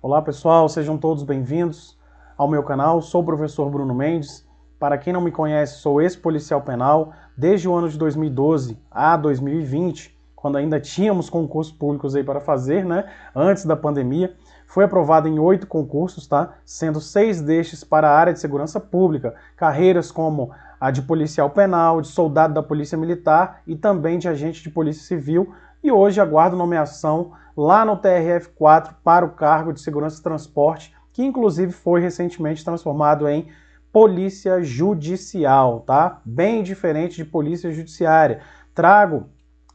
Olá pessoal, sejam todos bem-vindos ao meu canal. Sou o professor Bruno Mendes. Para quem não me conhece, sou ex-policial penal desde o ano de 2012 a 2020, quando ainda tínhamos concursos públicos aí para fazer, né? Antes da pandemia. Fui aprovado em 8 concursos, tá? Sendo 6 destes para a área de segurança pública, carreiras como a de policial penal, de soldado da Polícia Militar e também de agente de Polícia Civil. E hoje aguardo nomeação lá no TRF4 para o cargo de segurança e transporte, que inclusive foi recentemente transformado em polícia judicial, tá? Bem diferente de polícia judiciária. Trago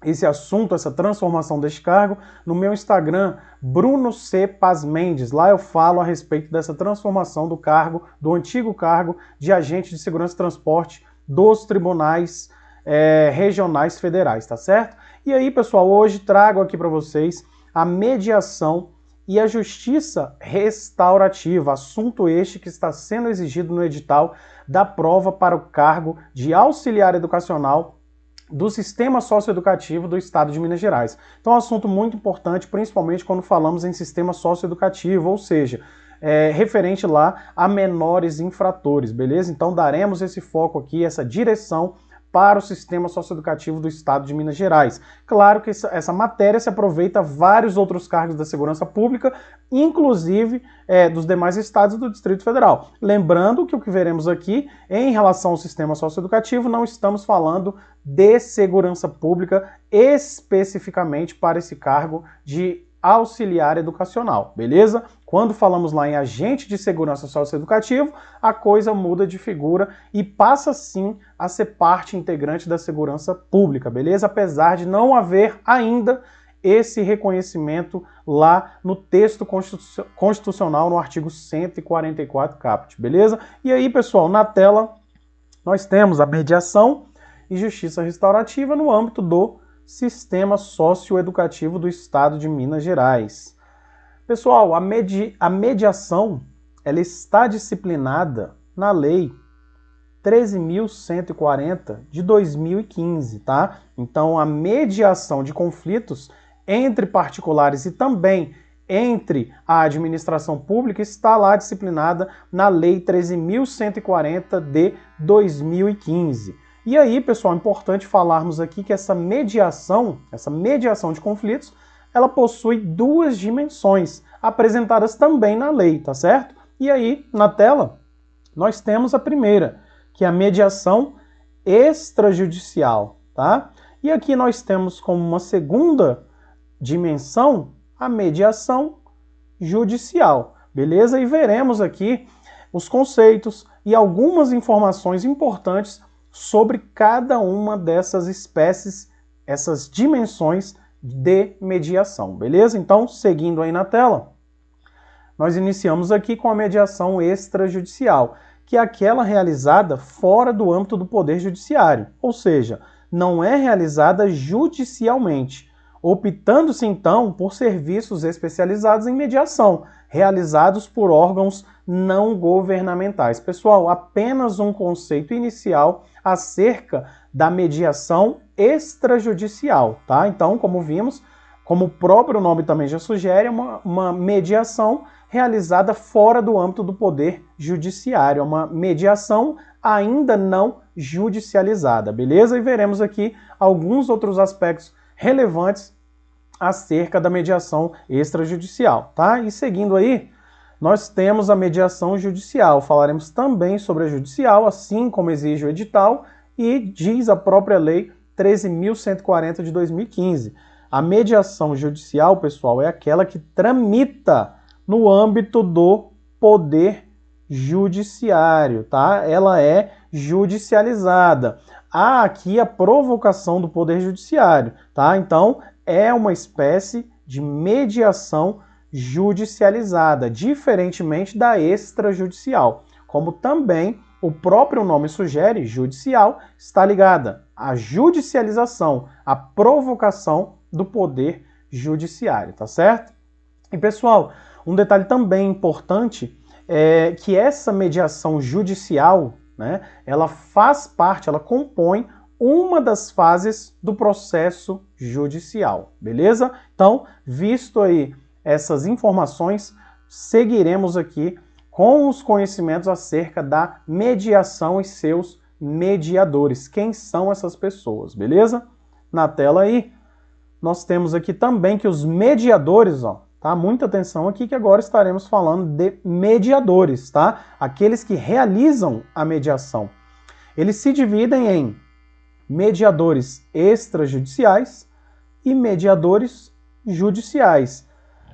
esse assunto, essa transformação deste cargo, no meu Instagram, Bruno C. Paz Mendes. Lá eu falo a respeito dessa transformação do cargo, do antigo cargo de agente de segurança e transporte dos tribunais regionais federais, tá certo? E aí, pessoal, hoje trago aqui para vocês a mediação e a justiça restaurativa, assunto este que está sendo exigido no edital da prova para o cargo de auxiliar educacional do sistema socioeducativo do estado de Minas Gerais. Então é um assunto muito importante, principalmente quando falamos em sistema socioeducativo, ou seja, referente lá a menores infratores, beleza? Então daremos esse foco aqui, essa direção para o sistema socioeducativo do estado de Minas Gerais. Claro que essa matéria se aproveita a vários outros cargos da segurança pública, inclusive dos demais estados e do Distrito Federal. Lembrando que o que veremos aqui, em relação ao sistema socioeducativo, não estamos falando de segurança pública especificamente para esse cargo de auxiliar educacional, beleza? Quando falamos lá em agente de segurança socioeducativo, a coisa muda de figura e passa sim a ser parte integrante da segurança pública, beleza? Apesar de não haver ainda esse reconhecimento lá no texto constitucional, no artigo 144 caput, beleza? E aí, pessoal, na tela nós temos a mediação e justiça restaurativa no âmbito do sistema socioeducativo do estado de Minas Gerais. Pessoal, a mediação ela está disciplinada na Lei 13.140 de 2015, tá? Então, a mediação de conflitos entre particulares e também entre a administração pública está lá disciplinada na Lei 13.140 de 2015. E aí, pessoal, é importante falarmos aqui que essa mediação de conflitos, ela possui duas dimensões, apresentadas também na lei, tá certo? E aí, na tela, nós temos a primeira, que é a mediação extrajudicial, tá? E aqui nós temos como uma segunda dimensão a mediação judicial, beleza? E veremos aqui os conceitos e algumas informações importantes sobre cada uma dessas espécies, essas dimensões de mediação, beleza? Então, seguindo aí na tela, nós iniciamos aqui com a mediação extrajudicial, que é aquela realizada fora do âmbito do Poder Judiciário, ou seja, não é realizada judicialmente, optando-se então por serviços especializados em mediação, realizados por órgãos não governamentais. Pessoal, apenas um conceito inicial acerca da mediação extrajudicial, tá? Então, como vimos, como o próprio nome também já sugere, é uma mediação realizada fora do âmbito do poder judiciário, é uma mediação ainda não judicializada, beleza? E veremos aqui alguns outros aspectos relevantes acerca da mediação extrajudicial, tá? E seguindo aí, nós temos a mediação judicial. Falaremos também sobre a judicial, assim como exige o edital e diz a própria lei 13.140 de 2015. A mediação judicial, pessoal, é aquela que tramita no âmbito do poder judiciário, tá? Ela é judicializada. Há aqui a provocação do poder judiciário, tá? Então, é uma espécie de mediação judicializada, diferentemente da extrajudicial. Como também o próprio nome sugere, judicial, está ligada à judicialização, à provocação do poder judiciário, tá certo? E pessoal, um detalhe também importante é que essa mediação judicial, né, ela faz parte, ela compõe uma das fases do processo judicial, beleza? Então, visto aí essas informações, seguiremos aqui com os conhecimentos acerca da mediação e seus mediadores. Quem são essas pessoas, beleza? Na tela aí, nós temos aqui também que os mediadores, ó, tá? Muita atenção aqui que agora estaremos falando de mediadores, tá? Aqueles que realizam a mediação. Eles se dividem em mediadores extrajudiciais e mediadores judiciais.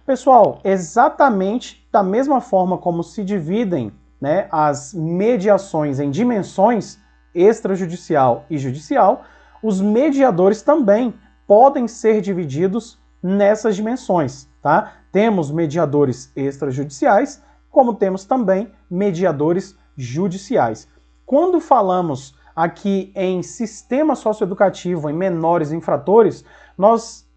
Pessoal, exatamente da mesma forma como se dividem, né, as mediações em dimensões extrajudicial e judicial, os mediadores também podem ser divididos nessas dimensões, tá? Temos mediadores extrajudiciais, como temos também mediadores judiciais. Quando falamos aqui em sistema socioeducativo, em menores infratores, nós,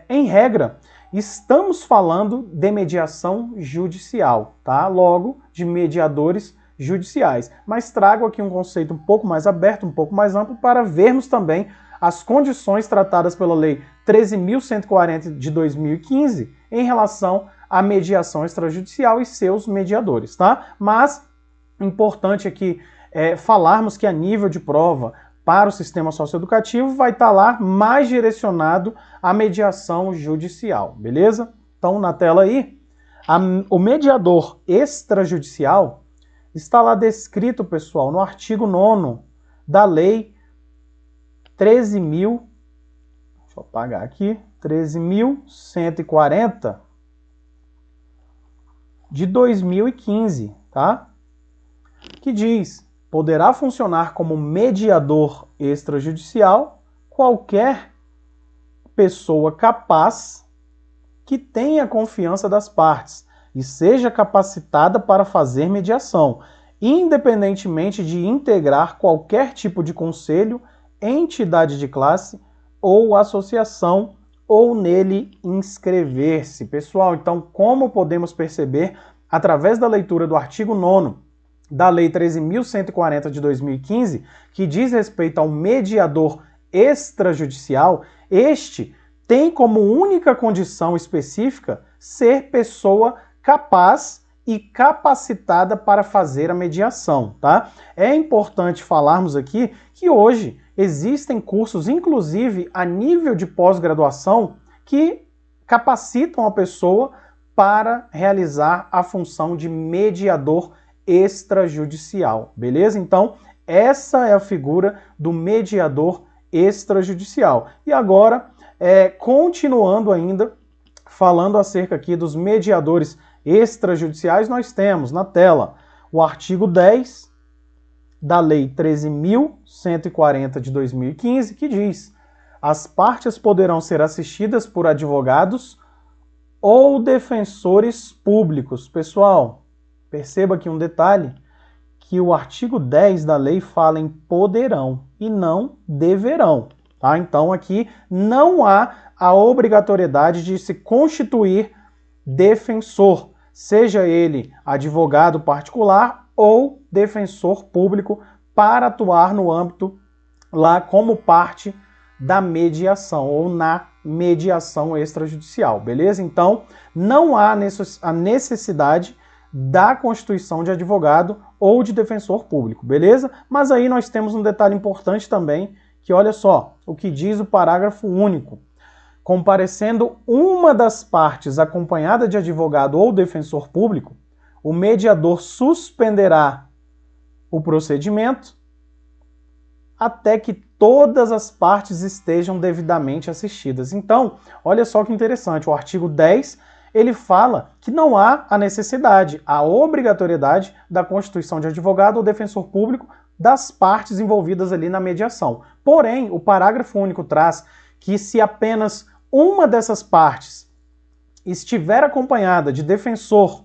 em regra, estamos falando de mediação judicial, tá? Logo, de mediadores judiciais. Mas trago aqui um conceito um pouco mais aberto, um pouco mais amplo, para vermos também as condições tratadas pela Lei 13.140 de 2015 em relação à mediação extrajudicial e seus mediadores, tá? Mas, importante aqui falarmos que a nível de prova para o sistema socioeducativo vai estar lá mais direcionado à mediação judicial, beleza? Então, na tela aí, o mediador extrajudicial está lá descrito, pessoal, no artigo 9º da Lei 13.000, deixa eu apagar aqui, 13.140 de 2015, tá? Que diz: poderá funcionar como mediador extrajudicial qualquer pessoa capaz que tenha confiança das partes e seja capacitada para fazer mediação, independentemente de integrar qualquer tipo de conselho, entidade de classe ou associação ou nele inscrever-se. Pessoal, então, como podemos perceber, através da leitura do artigo 9º da Lei 13.140 de 2015, que diz respeito ao mediador extrajudicial, este tem como única condição específica ser pessoa capaz e capacitada para fazer a mediação, tá? É importante falarmos aqui que hoje existem cursos, inclusive a nível de pós-graduação, que capacitam a pessoa para realizar a função de mediador extrajudicial, beleza? Então, essa é a figura do mediador extrajudicial. E agora, continuando ainda, falando acerca aqui dos mediadores extrajudiciais, nós temos na tela o artigo 10 da Lei 13.140 de 2015, que diz: as partes poderão ser assistidas por advogados ou defensores públicos. Pessoal, perceba aqui um detalhe, que o artigo 10 da lei fala em poderão e não deverão, tá? Então aqui não há a obrigatoriedade de se constituir defensor, seja ele advogado particular ou defensor público, para atuar no âmbito lá como parte da mediação ou na mediação extrajudicial, beleza? Então não há a necessidade da constituição de advogado ou de defensor público, beleza? Mas aí nós temos um detalhe importante também, que olha só, o que diz o parágrafo único. Comparecendo uma das partes acompanhada de advogado ou defensor público, o mediador suspenderá o procedimento até que todas as partes estejam devidamente assistidas. Então, olha só que interessante, o artigo 10 ele fala que não há a necessidade, a obrigatoriedade da constituição de advogado ou defensor público das partes envolvidas ali na mediação. Porém, o parágrafo único traz que se apenas uma dessas partes estiver acompanhada de defensor,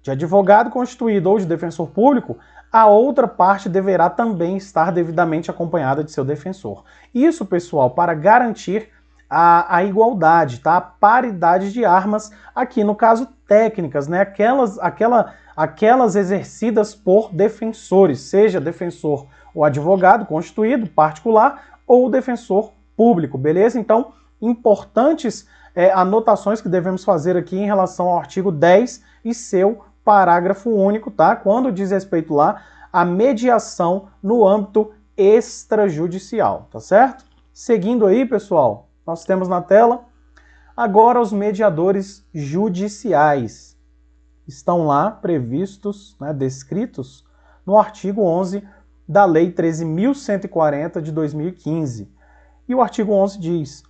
de advogado constituído ou de defensor público, a outra parte deverá também estar devidamente acompanhada de seu defensor. Isso, pessoal, para garantir a igualdade, tá? A paridade de armas, aqui no caso técnicas, né? Aquelas exercidas por defensores, seja defensor ou advogado constituído, particular, ou defensor público, beleza? Então, importantes anotações que devemos fazer aqui em relação ao artigo 10 e seu parágrafo único, tá? Quando diz respeito lá à mediação no âmbito extrajudicial, tá certo? Seguindo aí, pessoal, nós temos na tela agora os mediadores judiciais. Estão lá previstos, né, descritos no artigo 11 da Lei 13.140 de 2015. E o artigo 11 diz: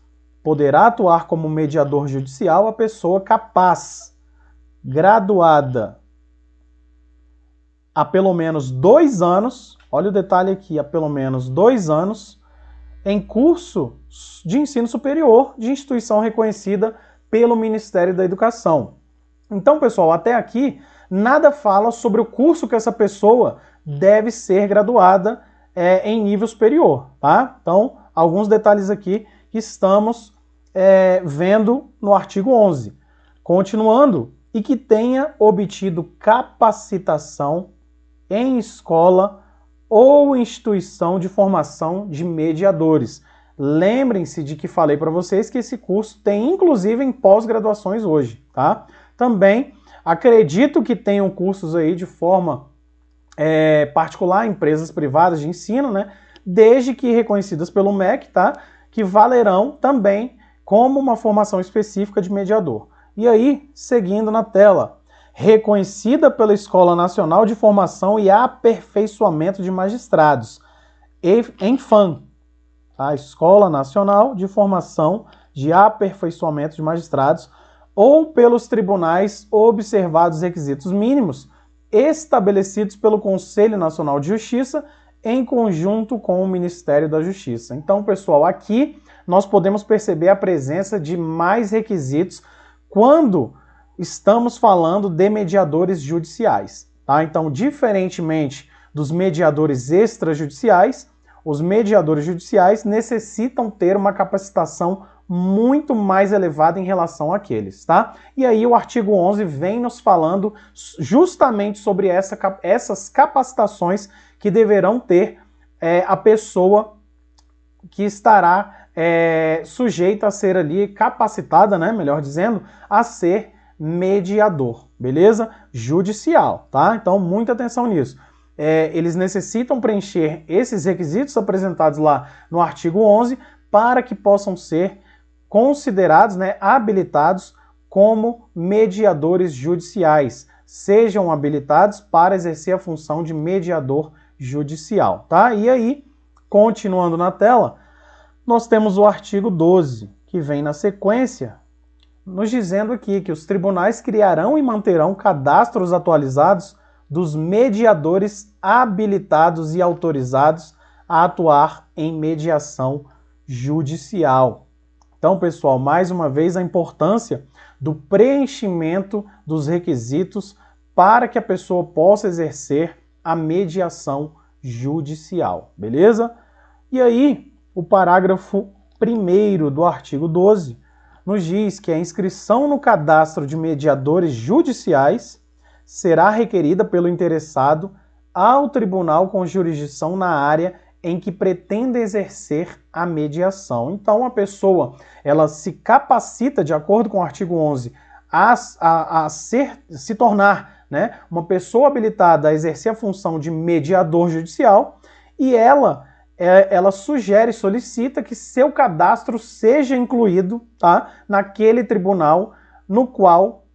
poderá atuar como mediador judicial a pessoa capaz, graduada há pelo menos 2 anos, olha o detalhe aqui, há pelo menos 2 anos, em curso de ensino superior de instituição reconhecida pelo Ministério da Educação. Então, pessoal, até aqui, nada fala sobre o curso que essa pessoa deve ser graduada em nível superior, tá? Então, alguns detalhes aqui que estamos vendo no artigo 11. Continuando, e que tenha obtido capacitação em escola ou instituição de formação de mediadores. Lembrem-se de que falei para vocês que esse curso tem inclusive em pós-graduações hoje, tá? Também acredito que tenham cursos aí de forma particular, empresas privadas de ensino, né? Desde que reconhecidas pelo MEC, tá? Que valerão também como uma formação específica de mediador. E aí, seguindo na tela, reconhecida pela Escola Nacional de Formação e Aperfeiçoamento de Magistrados, ENFAM, a Escola Nacional de Formação de Aperfeiçoamento de Magistrados, ou pelos tribunais observados os requisitos mínimos estabelecidos pelo Conselho Nacional de Justiça em conjunto com o Ministério da Justiça. Então, pessoal, aqui nós podemos perceber a presença de mais requisitos quando estamos falando de mediadores judiciais, tá? Então, diferentemente dos mediadores extrajudiciais, os mediadores judiciais necessitam ter uma capacitação muito mais elevada em relação àqueles, tá? E aí o artigo 11 vem nos falando justamente sobre essas capacitações que deverão ter a pessoa que estará sujeita a ser ali capacitada, né, melhor dizendo, a ser mediador, beleza? Judicial, tá? Então, muita atenção nisso. Eles necessitam preencher esses requisitos apresentados lá no artigo 11 para que possam ser considerados, né, habilitados como mediadores judiciais, sejam habilitados para exercer a função de mediador judicial, tá? E aí, continuando na tela, nós temos o artigo 12, que vem na sequência, nos dizendo aqui que os tribunais criarão e manterão cadastros atualizados dos mediadores habilitados e autorizados a atuar em mediação judicial. Então, pessoal, mais uma vez a importância do preenchimento dos requisitos para que a pessoa possa exercer a mediação judicial, beleza? E aí, o parágrafo 1º do artigo 12 nos diz que a inscrição no cadastro de mediadores judiciais será requerida pelo interessado ao tribunal com jurisdição na área em que pretende exercer a mediação. Então, a pessoa ela se capacita, de acordo com o artigo 11, a se tornar, né, uma pessoa habilitada a exercer a função de mediador judicial, e ela sugere, solicita que seu cadastro seja incluído, tá, naquele tribunal no qual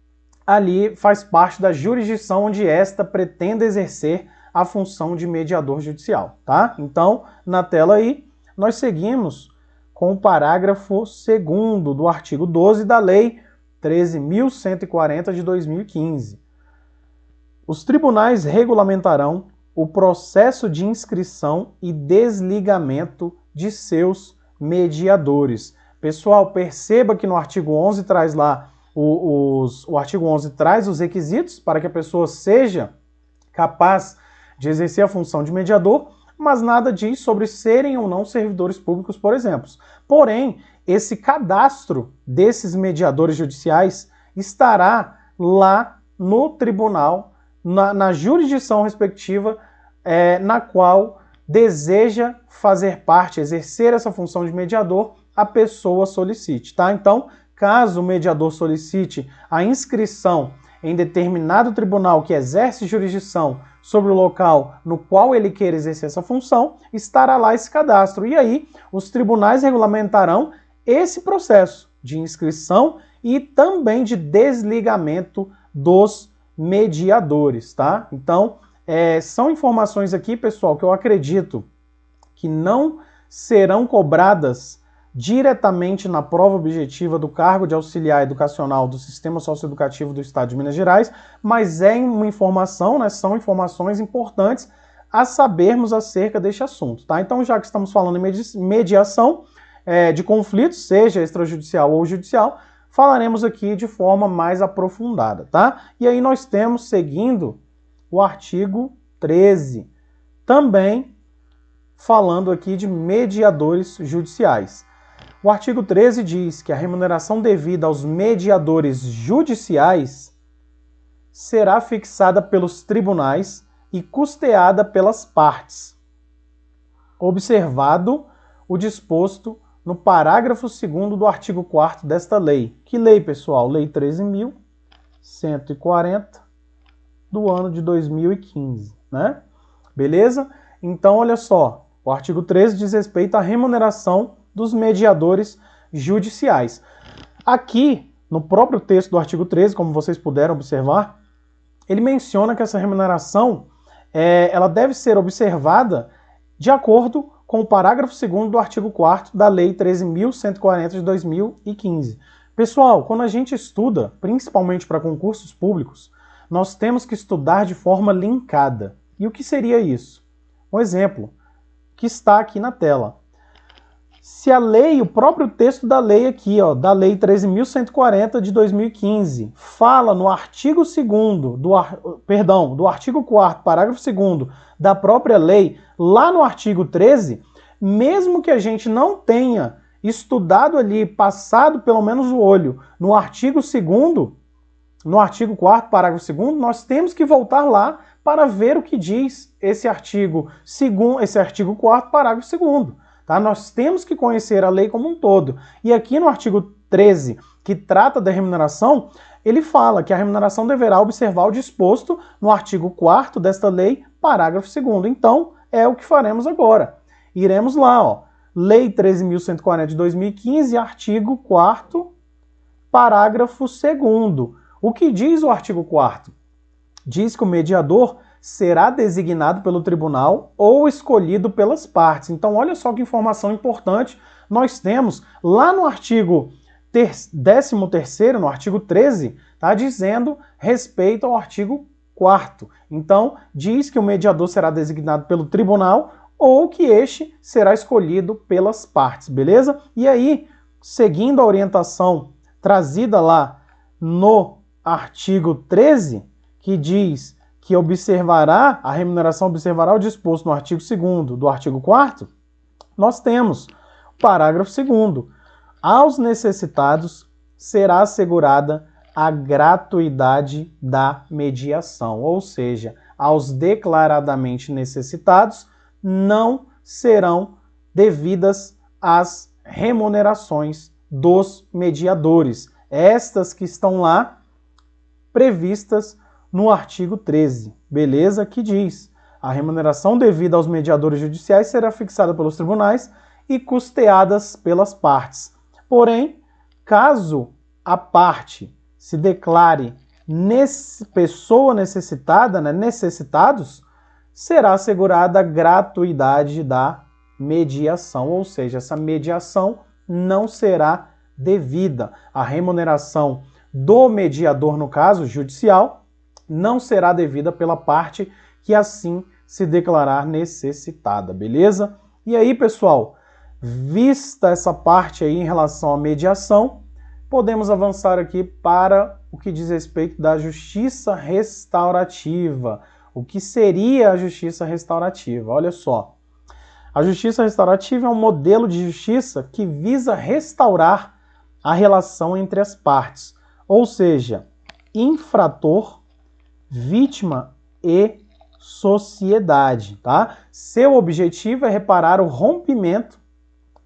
ali faz parte da jurisdição onde esta pretende exercer a função de mediador judicial, tá? Então, na tela aí, nós seguimos com o parágrafo 2º do artigo 12 da Lei 13.140 de 2015. Os tribunais regulamentarão o processo de inscrição e desligamento de seus mediadores. Pessoal, perceba que no artigo 11 traz lá, o artigo 11 traz os requisitos para que a pessoa seja capaz de exercer a função de mediador, mas nada diz sobre serem ou não servidores públicos, por exemplo. Porém, esse cadastro desses mediadores judiciais estará lá no tribunal, na jurisdição respectiva, na qual deseja fazer parte, exercer essa função de mediador, a pessoa solicite, tá? Então, caso o mediador solicite a inscrição em determinado tribunal que exerce jurisdição sobre o local no qual ele queira exercer essa função, estará lá esse cadastro. E aí, os tribunais regulamentarão esse processo de inscrição e também de desligamento dos mediadores, tá? Então, são informações aqui, pessoal, que eu acredito que não serão cobradas diretamente na prova objetiva do cargo de auxiliar educacional do Sistema Socioeducativo do Estado de Minas Gerais, mas é uma informação, né, são informações importantes a sabermos acerca deste assunto, tá? Então, já que estamos falando em mediação de conflitos, seja extrajudicial ou judicial, falaremos aqui de forma mais aprofundada, tá? E aí nós temos, seguindo, o artigo 13, também falando aqui de mediadores judiciais. O artigo 13 diz que a remuneração devida aos mediadores judiciais será fixada pelos tribunais e custeada pelas partes, observado o disposto no parágrafo 2º do artigo 4º desta lei. Que lei, pessoal? Lei 13.140 do ano de 2015, né? Beleza? Então, olha só, o artigo 13 diz respeito à remuneração dos mediadores judiciais. Aqui, no próprio texto do artigo 13, como vocês puderam observar, ele menciona que essa remuneração ela deve ser observada de acordo com o parágrafo 2º do artigo 4º da Lei 13.140 de 2015. Pessoal, quando a gente estuda, principalmente para concursos públicos, nós temos que estudar de forma linkada. E o que seria isso? Um exemplo que está aqui na tela. Se a lei, o próprio texto da lei aqui, ó, da Lei 13.140 de 2015, fala no artigo 2º, do artigo 4º, parágrafo 2º da própria lei, lá no artigo 13, mesmo que a gente não tenha estudado ali, passado pelo menos o olho no artigo 2º, no artigo 4º, parágrafo 2º, nós temos que voltar lá para ver o que diz esse artigo 4º, parágrafo 2º. Tá? Nós temos que conhecer a lei como um todo. E aqui no artigo 13, que trata da remuneração, ele fala que a remuneração deverá observar o disposto no artigo 4º desta lei, parágrafo 2º. Então, é o que faremos agora. Iremos lá, ó, Lei 13.140 de 2015, artigo 4º, parágrafo 2º. O que diz o artigo 4º? Diz que o mediador será designado pelo tribunal ou escolhido pelas partes. Então, olha só que informação importante nós temos lá no artigo 13º, no artigo 13, tá dizendo respeito ao artigo 4º. Então, diz que o mediador será designado pelo tribunal ou que este será escolhido pelas partes, beleza? E aí, seguindo a orientação trazida lá no artigo 13, que diz que a remuneração observará o disposto no artigo 2º do artigo 4º, nós temos o parágrafo 2º. Aos necessitados será assegurada a gratuidade da mediação, ou seja, aos declaradamente necessitados não serão devidas as remunerações dos mediadores, estas que estão lá previstas no artigo 13, beleza? Que diz: a remuneração devida aos mediadores judiciais será fixada pelos tribunais e custeadas pelas partes. Porém, caso a parte se declare pessoa necessitada, né, necessitados, será assegurada a gratuidade da mediação, ou seja, essa mediação não será devida. A remuneração do mediador, no caso judicial, não será devida pela parte que assim se declarar necessitada, beleza? E aí, pessoal, vista essa parte aí em relação à mediação, podemos avançar aqui para o que diz respeito da justiça restaurativa. O que seria a justiça restaurativa? Olha só, a justiça restaurativa é um modelo de justiça que visa restaurar a relação entre as partes, ou seja, infrator, vítima e sociedade, tá? Seu objetivo é reparar o rompimento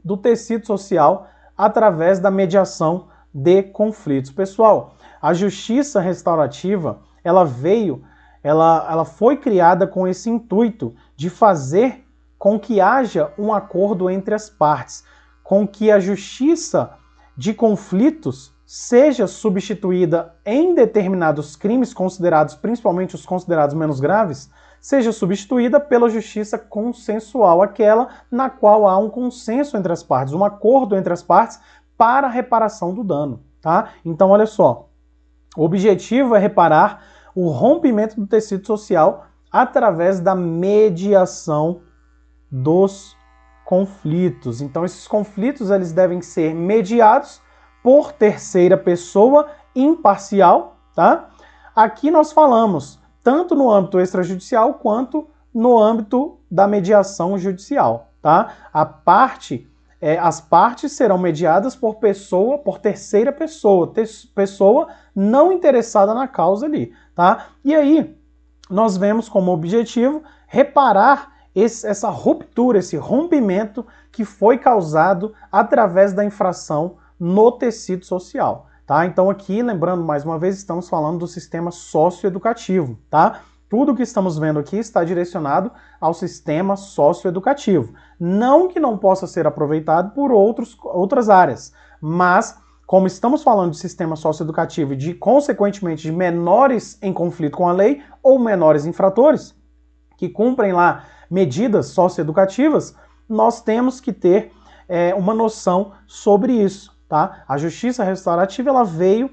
do tecido social através da mediação de conflitos. Pessoal, a justiça restaurativa, ela foi criada com esse intuito de fazer com que haja um acordo entre as partes, com que a justiça de conflitos seja substituída em determinados crimes considerados, principalmente os considerados menos graves, seja substituída pela justiça consensual, aquela na qual há um consenso entre as partes, um acordo entre as partes para a reparação do dano, tá? Então, olha só, o objetivo é reparar o rompimento do tecido social através da mediação dos conflitos. Então, esses conflitos eles devem ser mediados por terceira pessoa imparcial, tá? Aqui nós falamos tanto no âmbito extrajudicial quanto no âmbito da mediação judicial, tá? As partes serão mediadas por terceira pessoa, pessoa não interessada na causa ali, tá? E aí nós vemos como objetivo reparar essa ruptura, esse rompimento que foi causado através da infração no tecido social, tá? Então aqui, lembrando mais uma vez, estamos falando do sistema socioeducativo, tá? Tudo que estamos vendo aqui está direcionado ao sistema socioeducativo. Não que não possa ser aproveitado por outras áreas, mas como estamos falando de sistema socioeducativo e, consequentemente, de menores em conflito com a lei ou menores infratores que cumprem lá medidas socioeducativas, nós temos que ter uma noção sobre isso, tá? A justiça restaurativa ela veio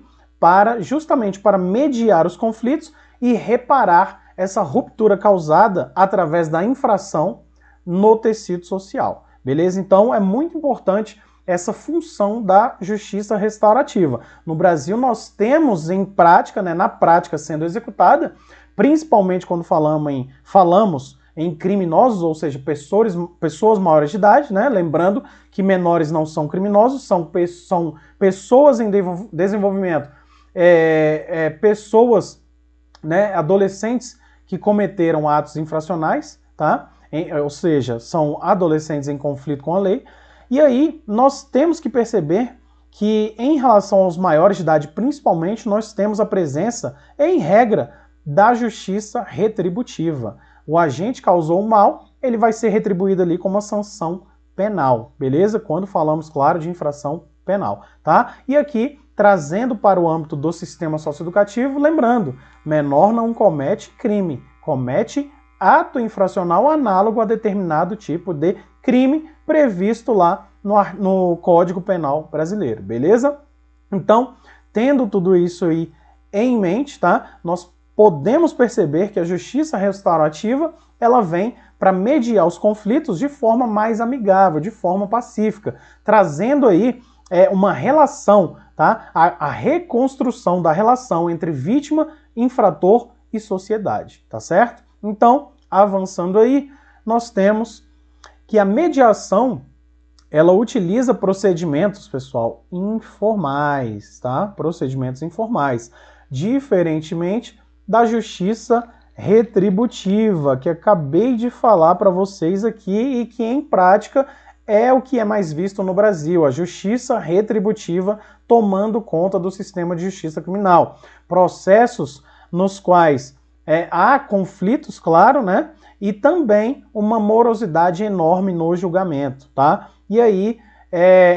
justamente para mediar os conflitos e reparar essa ruptura causada através da infração no tecido social, beleza? Então é muito importante essa função da justiça restaurativa. No Brasil nós temos em prática, na prática sendo executada, principalmente quando falamos em criminosos, ou seja, pessoas maiores de idade, né? Lembrando que menores não são criminosos, são pessoas em desenvolvimento, pessoas, né, adolescentes que cometeram atos infracionais, tá? Ou seja, são adolescentes em conflito com a lei. E aí nós temos que perceber que em relação aos maiores de idade, principalmente, nós temos a presença, em regra, da justiça retributiva. O agente causou o mal, ele vai ser retribuído ali com uma sanção penal, beleza? Quando falamos, claro, de infração penal, tá? E aqui, trazendo para o âmbito do sistema socioeducativo, lembrando, menor não comete crime, comete ato infracional análogo a determinado tipo de crime previsto lá no Código Penal brasileiro, beleza? Então, tendo tudo isso aí em mente, tá? Nós podemos perceber que a justiça restaurativa ela vem para mediar os conflitos de forma mais amigável, de forma pacífica, trazendo aí uma relação, tá? A reconstrução da relação entre vítima, infrator e sociedade, tá certo? Então, avançando aí, nós temos que a mediação ela utiliza procedimentos, pessoal, informais, tá? Procedimentos informais, diferentemente da justiça retributiva, que acabei de falar para vocês aqui e que em prática é o que é mais visto no Brasil, a justiça retributiva tomando conta do sistema de justiça criminal. Processos nos quais há conflitos, claro, né? E também uma morosidade enorme no julgamento, tá? E aí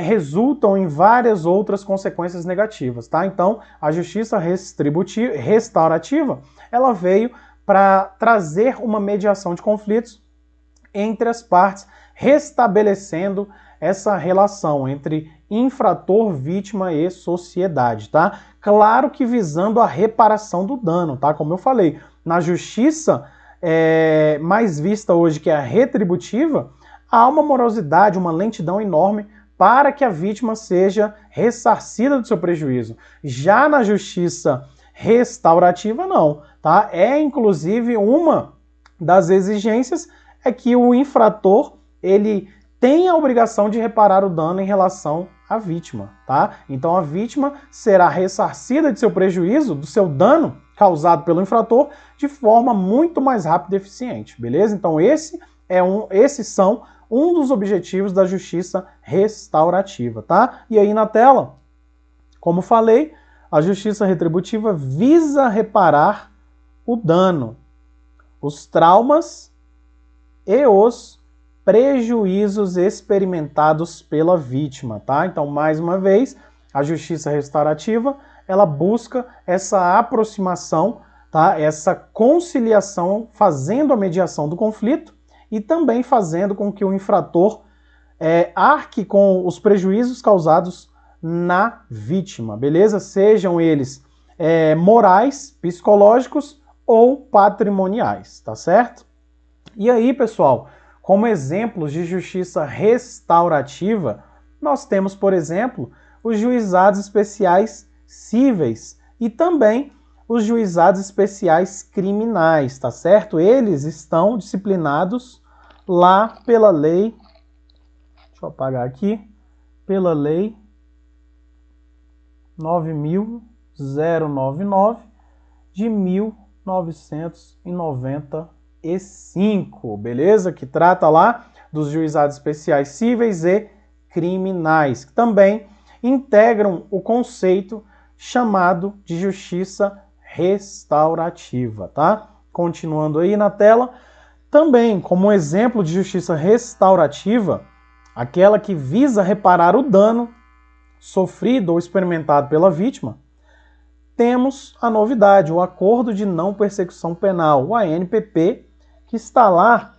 resultam em várias outras consequências negativas, tá? Então, a justiça restaurativa, ela veio para trazer uma mediação de conflitos entre as partes, restabelecendo essa relação entre infrator, vítima e sociedade, tá? Claro que visando a reparação do dano, tá? Como eu falei, na justiça mais vista hoje, que é a retributiva, há uma morosidade, uma lentidão enorme para que a vítima seja ressarcida do seu prejuízo. Já na justiça restaurativa, não, tá? Inclusive, uma das exigências é que o infrator, ele tem a obrigação de reparar o dano em relação à vítima, tá? Então, a vítima será ressarcida de seu prejuízo, do seu dano causado pelo infrator, de forma muito mais rápida e eficiente, beleza? Então, esses são um dos objetivos da justiça restaurativa, tá? E aí na tela, Como falei, a justiça retributiva visa reparar o dano, os traumas e os prejuízos experimentados pela vítima, tá? Então, mais uma vez, a justiça restaurativa, ela busca essa aproximação, tá? Essa conciliação, fazendo a mediação do conflito e também fazendo com que o infrator arque com os prejuízos causados na vítima, beleza? Sejam eles morais, psicológicos ou patrimoniais, tá certo? E aí, pessoal, como exemplos de justiça restaurativa, nós temos, por exemplo, os juizados especiais cíveis e também os juizados especiais criminais, tá certo? Eles estão disciplinados lá pela lei, deixa eu apagar aqui, pela lei 9.099 de 1995, beleza? Que trata lá dos juizados especiais cíveis e criminais, que também integram o conceito chamado de justiça restaurativa, tá? Continuando aí na tela, também como exemplo de justiça restaurativa, aquela que visa reparar o dano sofrido ou experimentado pela vítima, temos a novidade, o Acordo de Não Persecução Penal, o ANPP, que está lá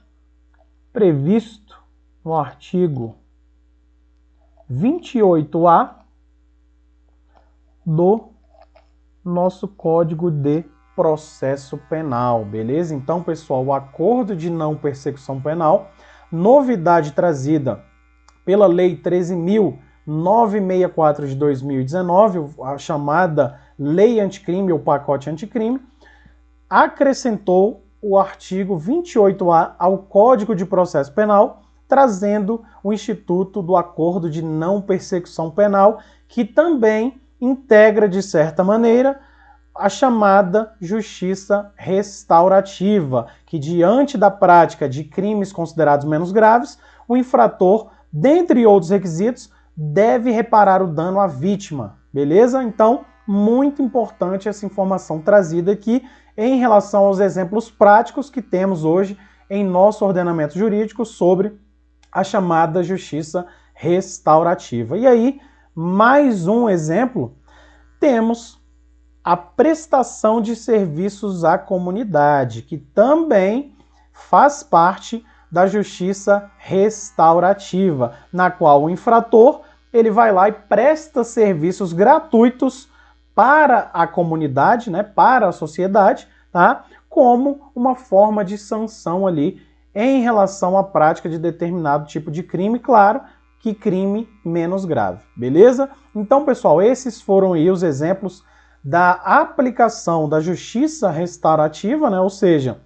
previsto no artigo 28A do nosso Código de Processo Penal, beleza? Então, pessoal, o Acordo de Não Persecução Penal, novidade trazida pela Lei 13.964 de 2019, a chamada Lei Anticrime ou Pacote Anticrime, acrescentou o artigo 28A ao Código de Processo Penal, trazendo o Instituto do Acordo de Não Persecução Penal, que também integra, de certa maneira, a chamada justiça restaurativa, que diante da prática de crimes considerados menos graves, o infrator, dentre outros requisitos, deve reparar o dano à vítima, beleza? Então, muito importante essa informação trazida aqui em relação aos exemplos práticos que temos hoje em nosso ordenamento jurídico sobre a chamada justiça restaurativa. E aí, mais um exemplo, temos a prestação de serviços à comunidade, que também faz parte da justiça restaurativa, na qual o infrator ele vai lá e presta serviços gratuitos para a comunidade, né, para a sociedade, tá? Como uma forma de sanção ali em relação à prática de determinado tipo de crime, claro que crime menos grave, beleza? Então, pessoal, esses foram aí os exemplos da aplicação da justiça restaurativa, né? Ou seja,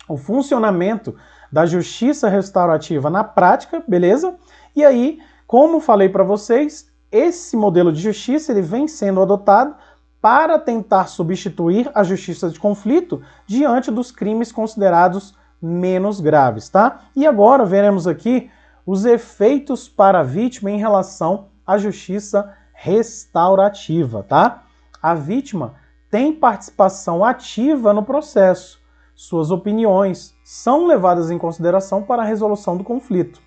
o funcionamento da justiça restaurativa na prática, beleza? E aí, como falei para vocês, esse modelo de justiça ele vem sendo adotado para tentar substituir a justiça de conflito diante dos crimes considerados menos graves, tá? E agora veremos aqui os efeitos para a vítima em relação à justiça restaurativa, tá? A vítima tem participação ativa no processo. Suas opiniões são levadas em consideração para a resolução do conflito.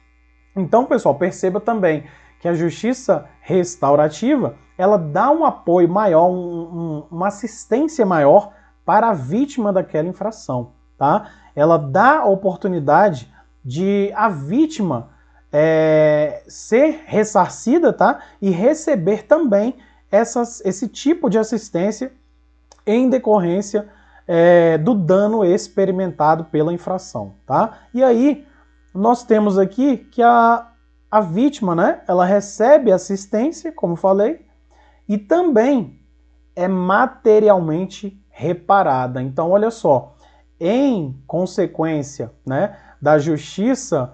Então, pessoal, perceba também que a justiça restaurativa, ela dá um apoio maior, uma assistência maior para a vítima daquela infração, tá? Ela dá a oportunidade de a vítima ser ressarcida, tá? E receber também esse tipo de assistência em decorrência do dano experimentado pela infração, tá? E aí, nós temos aqui que a vítima, né, ela recebe assistência, como falei, e também é materialmente reparada. Então, olha só, em consequência, né, da justiça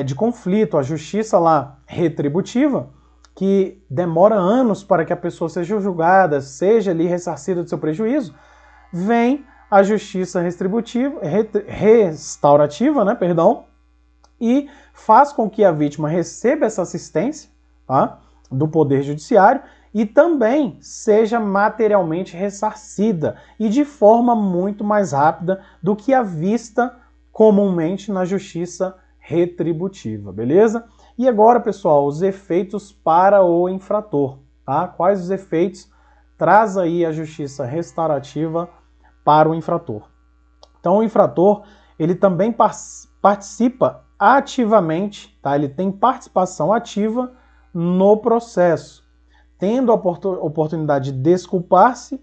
de conflito, a justiça lá retributiva, que demora anos para que a pessoa seja julgada, seja ali ressarcida do seu prejuízo, vem a justiça restaurativa, né, perdão, e faz com que a vítima receba essa assistência, tá, do Poder Judiciário e também seja materialmente ressarcida e de forma muito mais rápida do que a vista comumente na justiça retributiva, beleza? E agora, pessoal, os efeitos para o infrator, tá? Quais os efeitos traz aí a justiça restaurativa para o infrator? Então, o infrator, ele também participa ativamente, tá? Ele tem participação ativa no processo, tendo a oportunidade de desculpar-se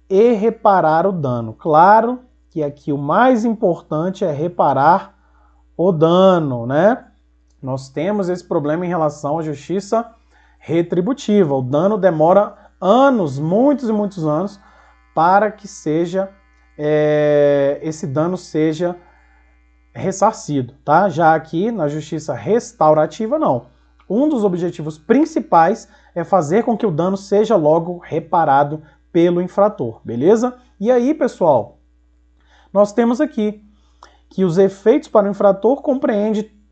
e reparar o dano. Claro que aqui o mais importante é reparar o dano, né? Nós temos esse problema em relação à justiça retributiva. O dano demora anos, muitos e muitos anos, para que esse dano seja ressarcido, tá? Já aqui na justiça restaurativa, não. Um dos objetivos principais é fazer com que o dano seja logo reparado pelo infrator, beleza? E aí, pessoal, nós temos aqui que os efeitos para o infrator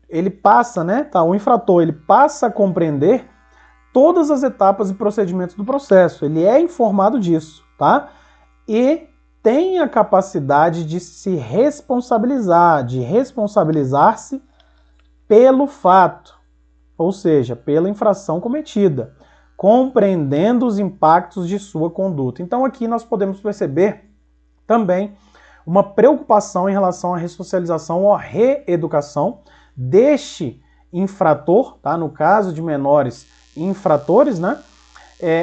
ele passa, né? Tá? O infrator ele passa a compreender todas as etapas e procedimentos do processo. Ele é informado disso, tá? E tem a capacidade de se responsabilizar, de responsabilizar-se pelo fato, ou seja, pela infração cometida, compreendendo os impactos de sua conduta. Então aqui nós podemos perceber também uma preocupação em relação à ressocialização ou à reeducação deste infrator, tá? No caso de menores infratores, né?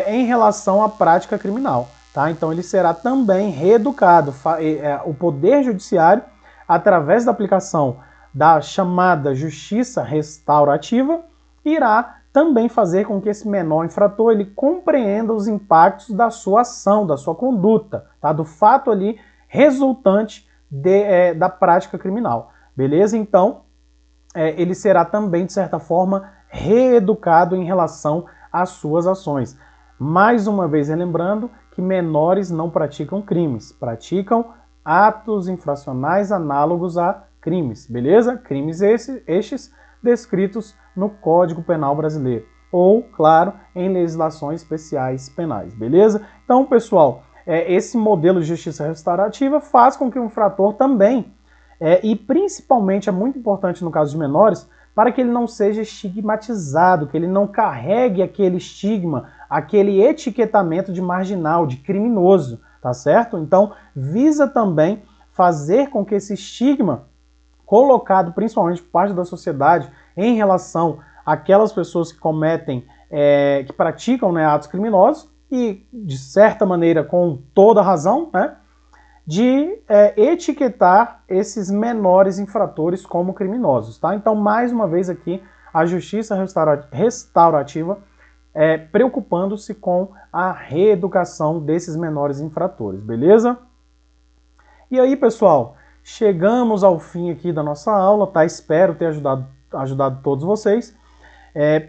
Em relação à prática criminal. Tá? Então ele será também reeducado. O Poder Judiciário, através da aplicação da chamada justiça restaurativa, irá também fazer com que esse menor infrator ele compreenda os impactos da sua ação, da sua conduta, tá? Do fato ali resultante da prática criminal. Beleza? Então, ele será também, de certa forma, reeducado em relação às suas ações. Mais uma vez, relembrando que menores não praticam crimes, praticam atos infracionais análogos a crimes, beleza? Crimes estes descritos no Código Penal Brasileiro, ou, claro, em legislações especiais penais, beleza? Então, pessoal, esse modelo de justiça restaurativa faz com que o infrator também, e principalmente é muito importante no caso de menores, para que ele não seja estigmatizado, que ele não carregue aquele estigma, aquele etiquetamento de marginal, de criminoso, tá certo? Então, visa também fazer com que esse estigma, colocado principalmente por parte da sociedade em relação àquelas pessoas que cometem, que praticam, né, atos criminosos, e de certa maneira com toda razão, né, de etiquetar esses menores infratores como criminosos, tá? Então, mais uma vez aqui, a justiça restaurativa preocupando-se com a reeducação desses menores infratores, beleza? E aí, pessoal, chegamos ao fim aqui da nossa aula, tá? Espero ter ajudado todos vocês,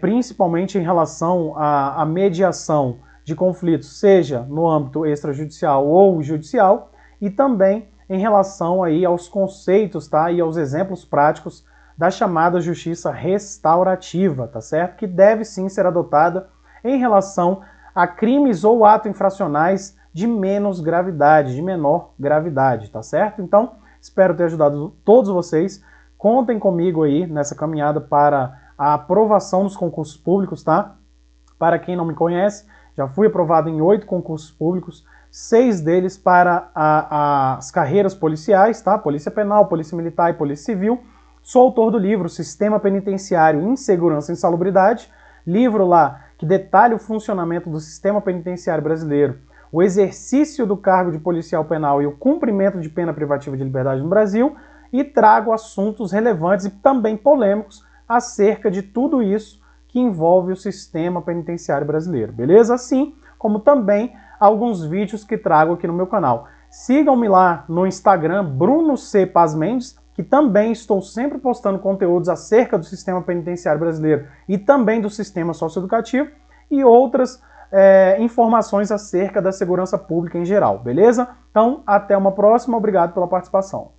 principalmente em relação à mediação de conflitos, seja no âmbito extrajudicial ou judicial, e também em relação aí aos conceitos, tá? E aos exemplos práticos da chamada justiça restaurativa, tá certo? Que deve sim ser adotada em relação a crimes ou atos infracionais de menos gravidade, de menor gravidade, tá certo? Então, espero ter ajudado todos vocês. Contem comigo aí nessa caminhada para a aprovação dos concursos públicos, tá? Para quem não me conhece, já fui aprovado em 8 concursos públicos, 6 deles para as carreiras policiais, tá? Polícia Penal, Polícia Militar e Polícia Civil. Sou autor do livro Sistema Penitenciário, Insegurança e Insalubridade, livro lá que detalha o funcionamento do sistema penitenciário brasileiro, o exercício do cargo de policial penal e o cumprimento de pena privativa de liberdade no Brasil, e trago assuntos relevantes e também polêmicos acerca de tudo isso que envolve o sistema penitenciário brasileiro, beleza? Assim como também alguns vídeos que trago aqui no meu canal. Sigam-me lá no Instagram, Bruno C. Paz Mendes, que também estou sempre postando conteúdos acerca do sistema penitenciário brasileiro e também do sistema socioeducativo e outras informações acerca da segurança pública em geral, beleza? Então, até uma próxima, obrigado pela participação.